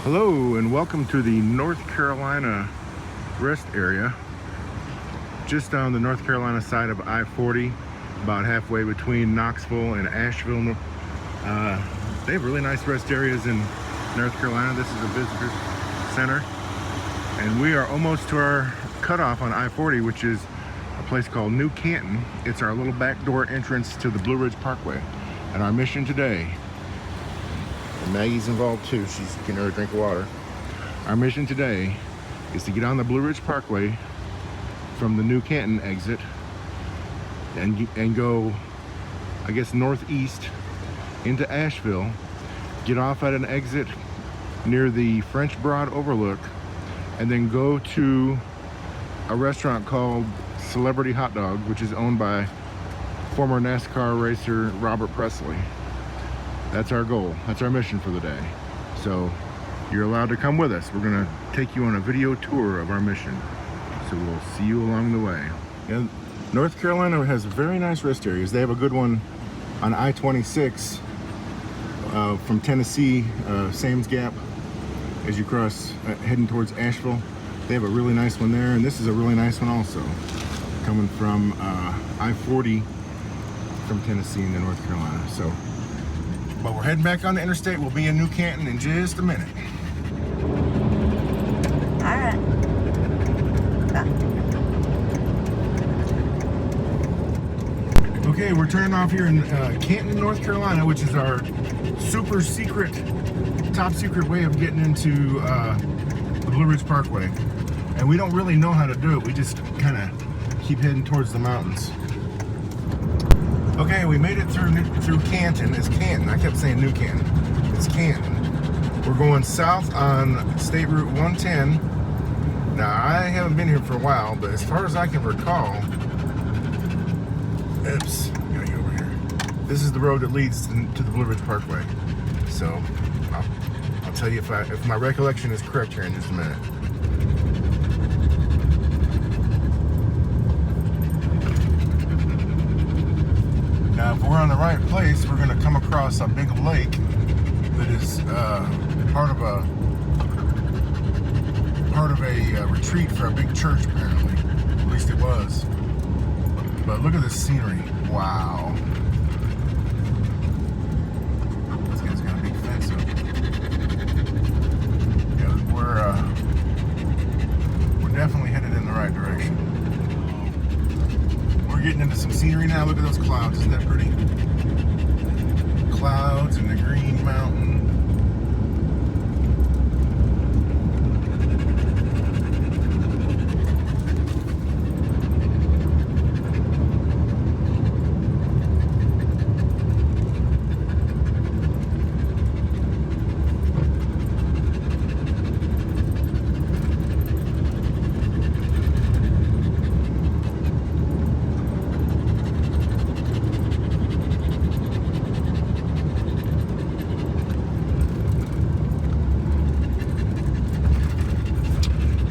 Hello and welcome to the North Carolina rest area, just on the North Carolina side of I-40, about halfway between Knoxville and Asheville. They have really nice rest areas in North Carolina. This is a visitor center, and we are almost to our cutoff on I-40, which is a place called New Canton. It's our little backdoor entrance to the Blue Ridge Parkway. And our mission today, and Maggie's involved too, she's getting her a drink of water. Our mission today is to get on the Blue Ridge Parkway from the New Canton exit and go, I guess, northeast into Asheville, get off at an exit near the French Broad Overlook, and then go to a restaurant called Celebrity Hot Dog, which is owned by former NASCAR racer Robert Presley. That's our goal. That's our mission for the day. So you're allowed to come with us. We're gonna take you on a video tour of our mission. So we'll see you along the way. And North Carolina has very nice rest areas. They have a good one on I-26 from Tennessee, Sam's Gap, as you cross heading towards Asheville. They have a really nice one there, and this is a really nice one also, coming from I-40 from Tennessee into North Carolina. So, but we're heading back on the interstate. We'll be in New Canton in just a minute. All right. Okay, we're turning off here in Canton, North Carolina, which is our super secret, top secret way of getting into the Blue Ridge Parkway. And we don't really know how to do it. We just kind of keep heading towards the mountains. Okay, we made it through Canton. It's Canton. I kept saying New Canton. It's Canton. We're going south on State Route 110. Now, I haven't been here for a while, but as far as I can recall, oops, gotta get over here. This is the road that leads to the Blue Ridge Parkway. So, I'll tell you if my recollection is correct here in just a minute. Now, if we're on the right place, we're going to come across a big lake that is part of a retreat for a big church, apparently. At least it was. But look at this scenery. Wow. This guy's got a big fence up. Yeah, we're definitely headed in the right direction. We're getting into some scenery now. Look at those clouds. Isn't that pretty? Clouds and the green mountain.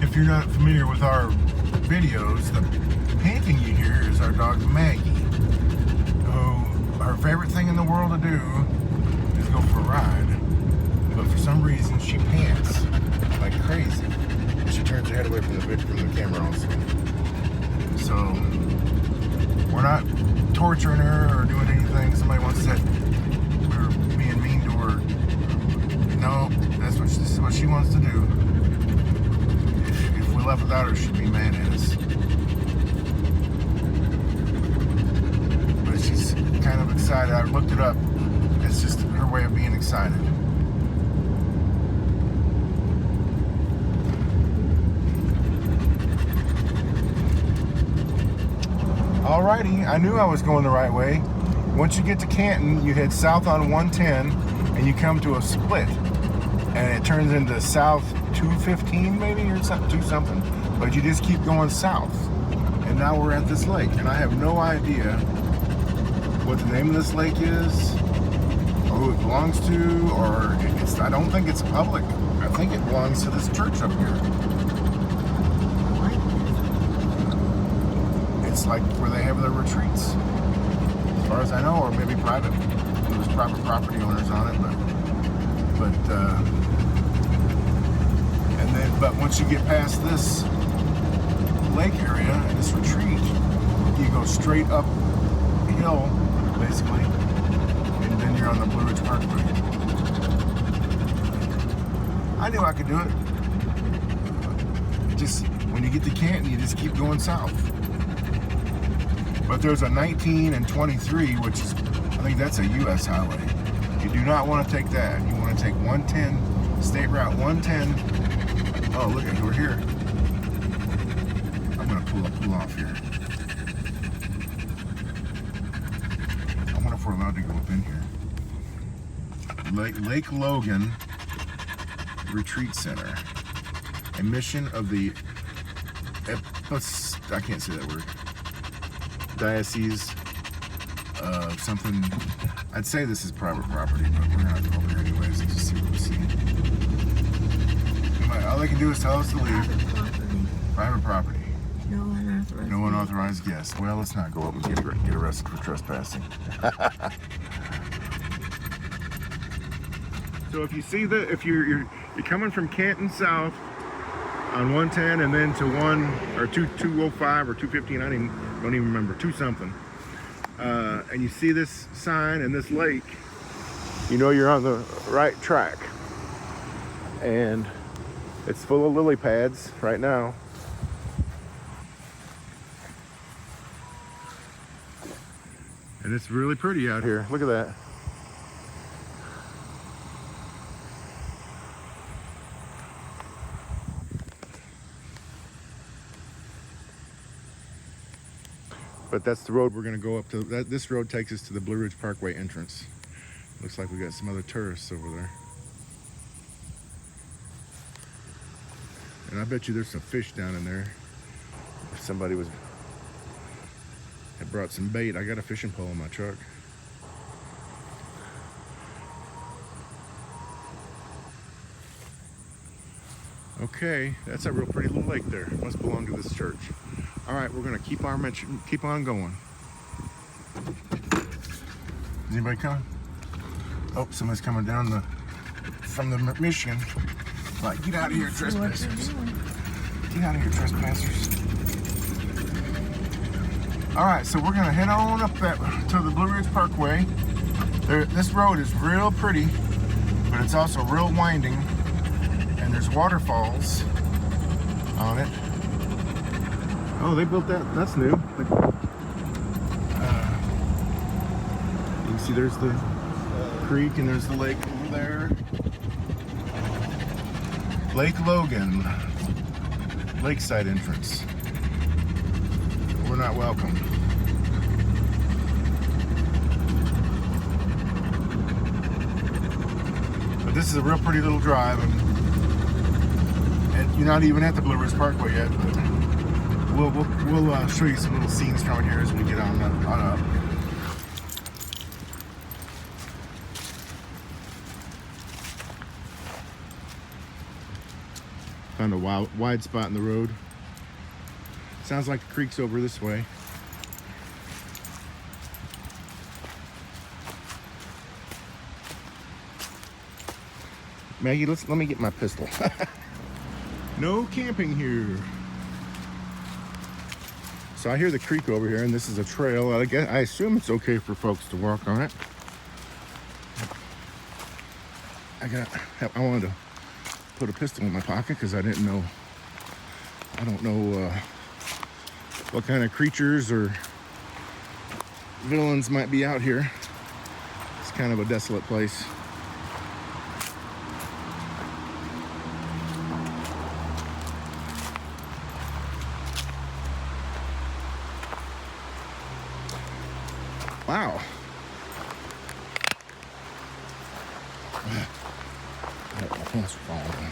If you're not familiar with our videos, the panting you hear is our dog Maggie, who her favorite thing in the world to do is go for a ride, but for some reason she pants like crazy. She turns her head away from the camera also. So we're not torturing her or doing anything. Somebody once said we're being mean to her. No, this is what she wants to do. If we left without her, she'd be mad at us. But she's kind of excited. I looked it up. It's just her way of being excited. Alrighty, I knew I was going the right way. Once you get to Canton, you head south on 110 and you come to a split. And it turns into South 215 maybe, or something. But you just keep going south. And now we're at this lake. And I have no idea what the name of this lake is, or who it belongs to, or I don't think it's public. I think it belongs to this church up here. It's like where they have their retreats, as far as I know, or maybe private. There's private property owners on it, but But once you get past this lake area and this retreat, you go straight uphill, basically, and then you're on the Blue Ridge Parkway. I knew I could do it. Just when you get to Canton, you just keep going south. But there's a 19 and 23, which is, I think that's a U.S. highway. You do not want to take that. You want to take 110, State Route 110. Oh, look at we're here. I'm going to pull off here. I wonder if we're allowed to go up in here. Lake Logan Retreat Center. A mission of the I can't say that word. Diocese of something. I'd say this is private property, but we're gonna go over here anyways and just see what we see. All they can do is tell us to leave. Private property. No unauthorized. No unauthorized guests. Well, let's not go up and get arrested for trespassing. So if you see if you're coming from Canton south on 110 and then to 205 or 215, I don't even remember, 2 something. And you see this sign and this lake, you know you're on the right track. And it's full of lily pads right now. And it's really pretty out here. Look at that. But that's the road we're going to go up to. This road takes us to the Blue Ridge Parkway entrance. Looks like we got some other tourists over there. And I bet you there's some fish down in there. If somebody had brought some bait. I got a fishing pole in my truck. Okay, that's a real pretty little lake there. Must belong to this church. All right, we're gonna keep on going. Is anybody coming? Oh, somebody's coming down from the Michigan. Like, get out of here, trespassers! Get out of here, trespassers! All right, so we're gonna head on up to the Blue Ridge Parkway. This road is real pretty, but it's also real winding, and there's waterfalls on it. Oh, they built that. That's new. You can see there's the creek and there's the lake over there. Lake Logan. Lakeside entrance. We're not welcome. But this is a real pretty little drive, and you're not even at the Blue Ridge Parkway yet, but we'll show you some little scenes from here as we get on up. Found a wide spot in the road. Sounds like the creek's over this way. Maggie, let me get my pistol. No camping here. So I hear the creek over here, and this is a trail. I assume it's okay for folks to walk on it. I wanted to put a pistol in my pocket because I don't know what kind of creatures or villains might be out here. It's kind of a desolate place. Wow. My pants are falling down.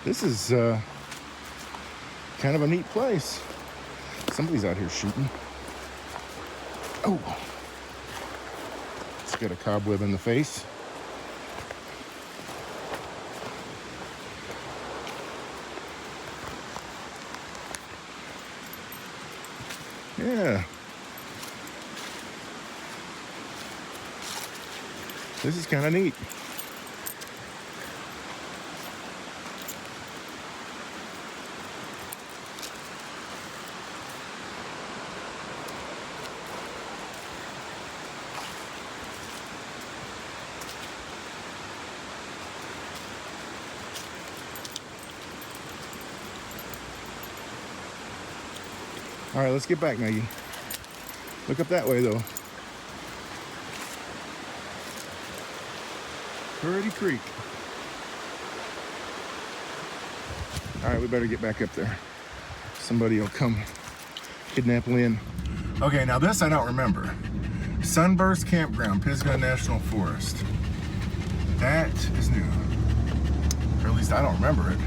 This is kind of a neat place. Somebody's out here shooting. Oh. Just got a cobweb in the face. Yeah. This is kind of neat. All right, let's get back, Maggie. Look up that way, though. Pretty creek. All right, we better get back up there. Somebody will come kidnap Lynn. Okay, now this I don't remember. Sunburst Campground, Pisgah National Forest. That is new. Or at least I don't remember it.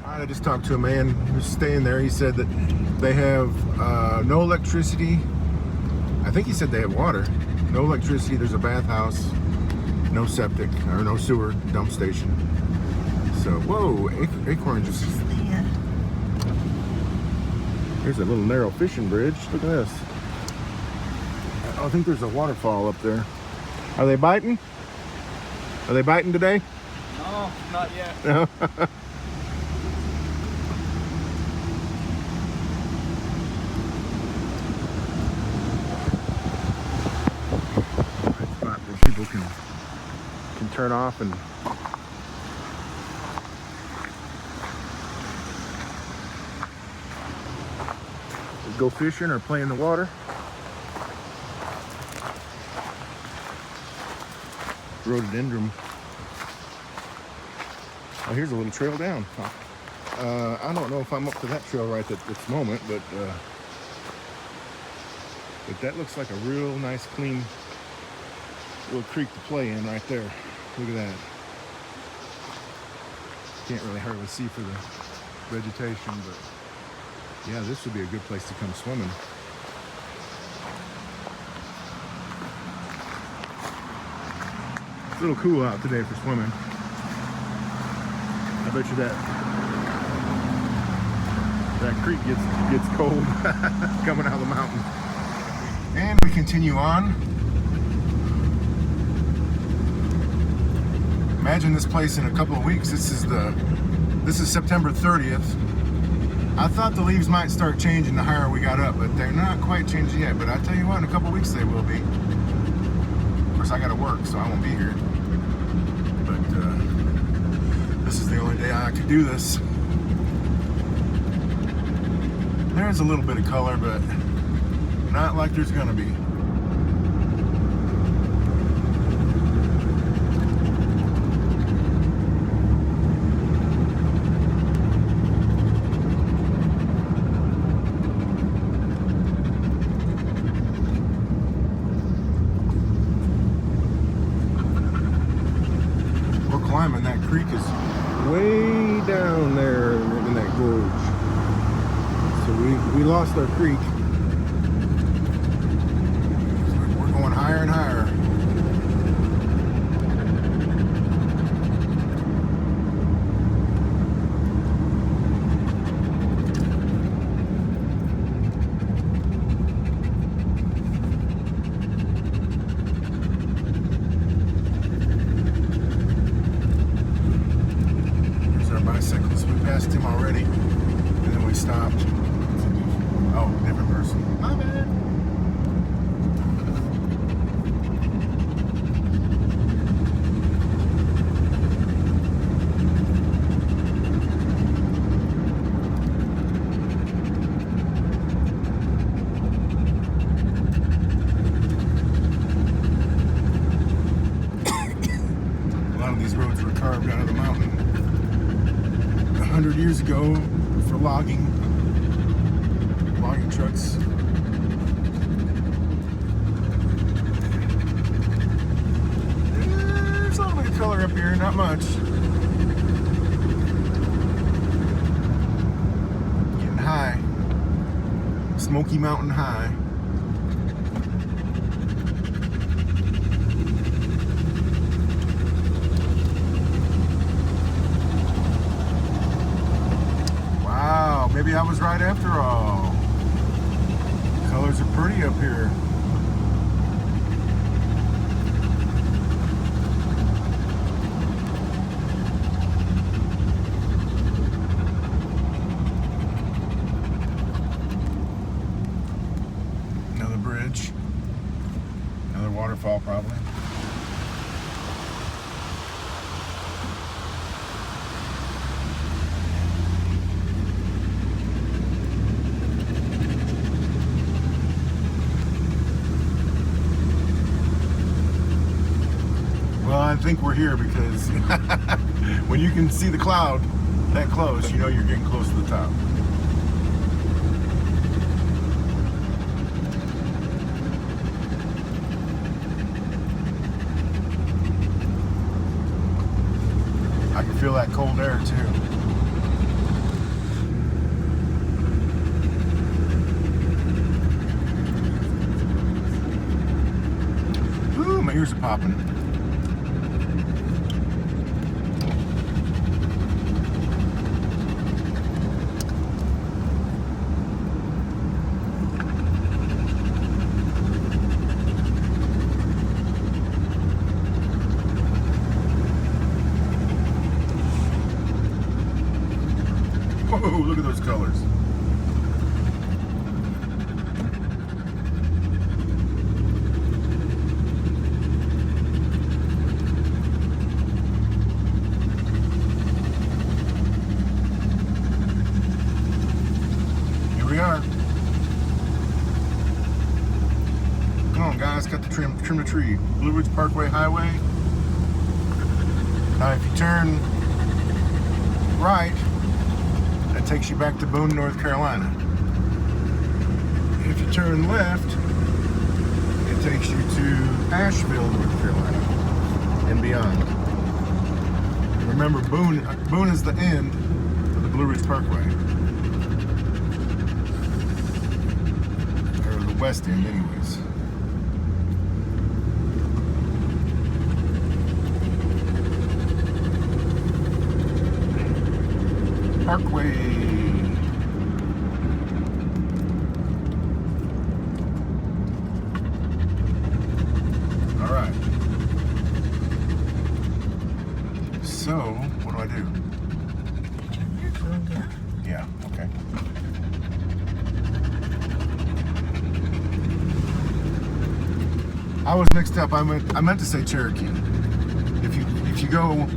I just talked to a man who's staying there. He said that they have no electricity. I think he said they have water. No electricity. There's a bathhouse. No septic or no sewer dump station. So, whoa, acorn just. There's a little narrow fishing bridge. Look at this. I think there's a waterfall up there. Are they biting? Are they biting today? No, not yet. No. People can turn off and go fishing or play in the water. Rhododendron. Oh, here's a little trail down. I don't know if I'm up to that trail right at this moment, but that looks like a real nice, clean little creek to play in right there. Look at that. Can't really hardly see for the vegetation, but yeah, this would be a good place to come swimming. It's a little cool out today for swimming. I bet you that creek gets cold coming out of the mountain. And we continue on. Imagine this place in a couple of weeks. This is September 30th. I thought the leaves might start changing the higher we got up, but they're not quite changing yet. But I tell you what, in a couple of weeks they will be. Of course, I got to work, so I won't be here. But this is the only day I could do this. There's a little bit of color, but not like there's gonna be. Climbing that creek is way down there in that gorge. So we lost our creek. We're going higher and higher. Bicycles. We passed him already, and then we stopped. Oh, different person. My bad. A lot of these roads were carved out of the mountain 100 years ago for logging trucks. There's a little bit of color up here, not much. Getting high. Smoky Mountain High. Wow. probably. Well, I think we're here because when you can see the cloud that close, you know you're getting close to the top. I can feel that cold air too. Ooh, my ears are popping. Whoa, look at those colors. Here we are. Come on, guys, got the trim the tree. Blue Ridge Parkway Highway. Now, if you turn right, that takes you back to Boone, North Carolina. If you turn left, it takes you to Asheville, North Carolina, and beyond. Remember, Boone is the end of the Blue Ridge Parkway. Or the west end, anyways. Parkway. All right. So, what do I do? Yeah, okay. I was mixed up. I meant to say Cherokee. If you go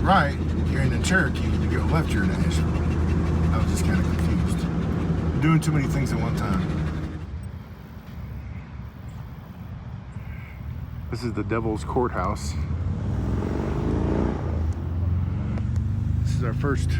right, you're in Cherokee. You go left, you're in Asheville. I was just kind of confused. I'm doing too many things at one time. This is the Devil's Courthouse. This is our first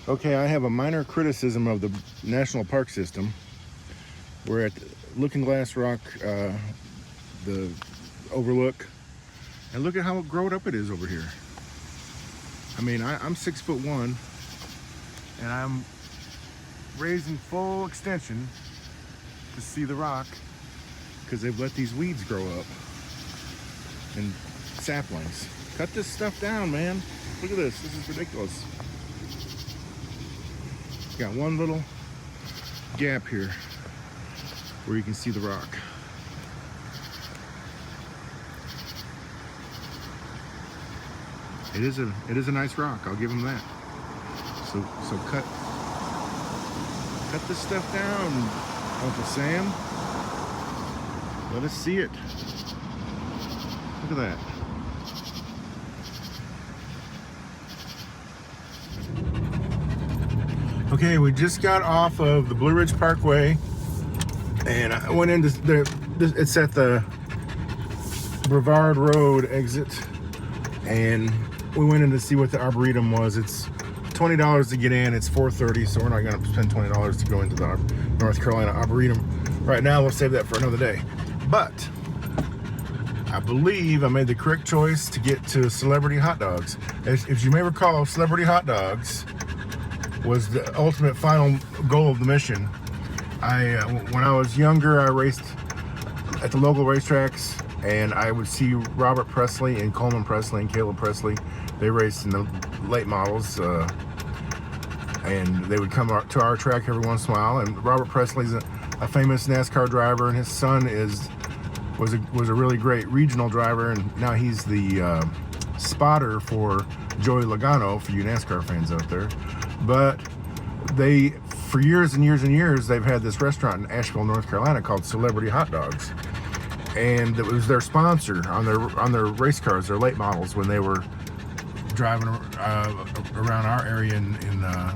Okay, I have a minor criticism of the National Park System. We're at Looking Glass Rock, the Overlook, and look at how grown up it is over here. I mean, I'm 6'1", and I'm raising full extension to see the rock because they've let these weeds grow up and saplings. Cut this stuff down, man. Look at this. This is ridiculous. Got one little gap here where you can see the rock. It is a nice rock. I'll give them that. So cut this stuff down, Uncle Sam. Let us see it. Look at that. Okay, we just got off of the Blue Ridge Parkway, and I went into it's at the Brevard Road exit, and we went in to see what the Arboretum was. It's $20 to get in. It's 4:30, so we're not going to spend $20 to go into the North Carolina Arboretum right now. We'll save that for another day. But I believe I made the correct choice to get to Celebrity Hot Dogs. If you may recall, Celebrity Hot Dogs was the ultimate final goal of the mission. When I was younger, I raced at the local racetracks, and I would see Robert Presley and Coleman Presley and Caleb Presley. They raced in the late models, and they would come to our track every once in a while. And Robert Presley's a famous NASCAR driver, and his son was a really great regional driver, and now he's the spotter for Joey Logano, for you NASCAR fans out there. But for years and years and years, they've had this restaurant in Asheville, North Carolina called Celebrity Hot Dogs, and it was their sponsor on their race cars, their late models, when they were driving around our area in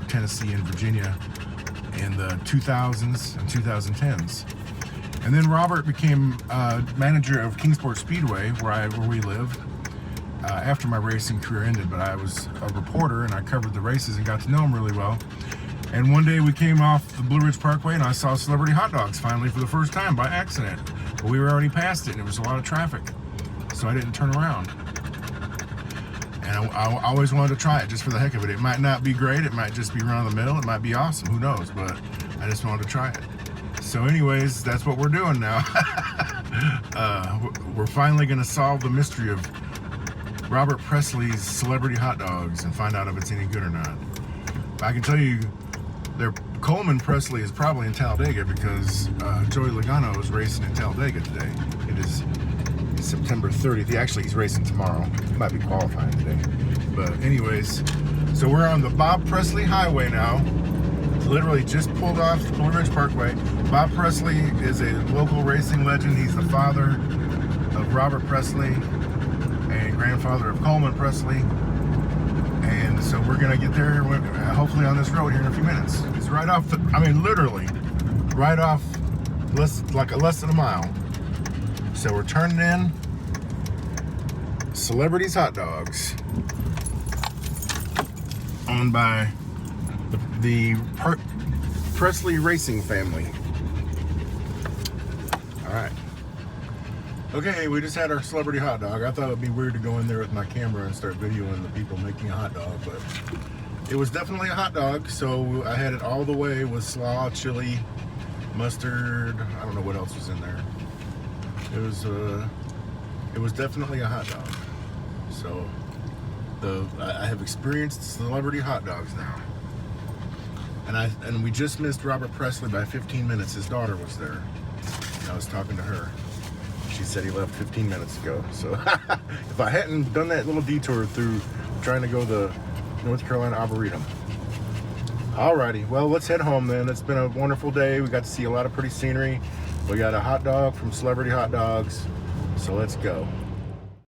Tennessee and Virginia in the 2000s and 2010s. And then Robert became manager of Kingsport Speedway, where we lived, after my racing career ended. But I was a reporter, and I covered the races and got to know him really well. And one day we came off the Blue Ridge Parkway, and I saw Celebrity Hot Dogs finally for the first time by accident. But we were already past it, and there was a lot of traffic, so I didn't turn around. And I always wanted to try it just for the heck of it. It might not be great, it might just be run of the mill, it might be awesome, who knows, but I just wanted to try it. So anyways, that's what we're doing now. We're finally going to solve the mystery of Robert Presley's Celebrity Hot Dogs and find out if it's any good or not. I can tell you, Coleman Presley is probably in Talladega, because Joey Logano is racing in Talladega today. It is September 30th. He's racing tomorrow. He might be qualifying today. But anyways, so we're on the Bob Presley Highway now. Literally just pulled off the Blue Ridge Parkway. Bob Presley is a local racing legend. He's the father of Robert Presley and grandfather of Coleman Presley. And so we're gonna get there hopefully on this road here in a few minutes. It's right off literally right off less than a mile. So we're turning in Celebrity's Hot Dogs, owned by the Presley racing family. All right. Okay, we just had our Celebrity Hot Dog. I thought it'd be weird to go in there with my camera and start videoing the people making a hot dog, but it was definitely a hot dog. So I had it all the way with slaw, chili, mustard. I don't know what else was in there. It was definitely a hot dog. So I have experienced Celebrity Hot Dogs now. And we just missed Robert Presley by 15 minutes. His daughter was there. And I was talking to her. She said he left 15 minutes ago. So if I hadn't done that little detour through trying to go to the North Carolina Arboretum. Alrighty, well, let's head home then. It's been a wonderful day. We got to see a lot of pretty scenery. We got a hot dog from Celebrity Hot Dogs. So let's go.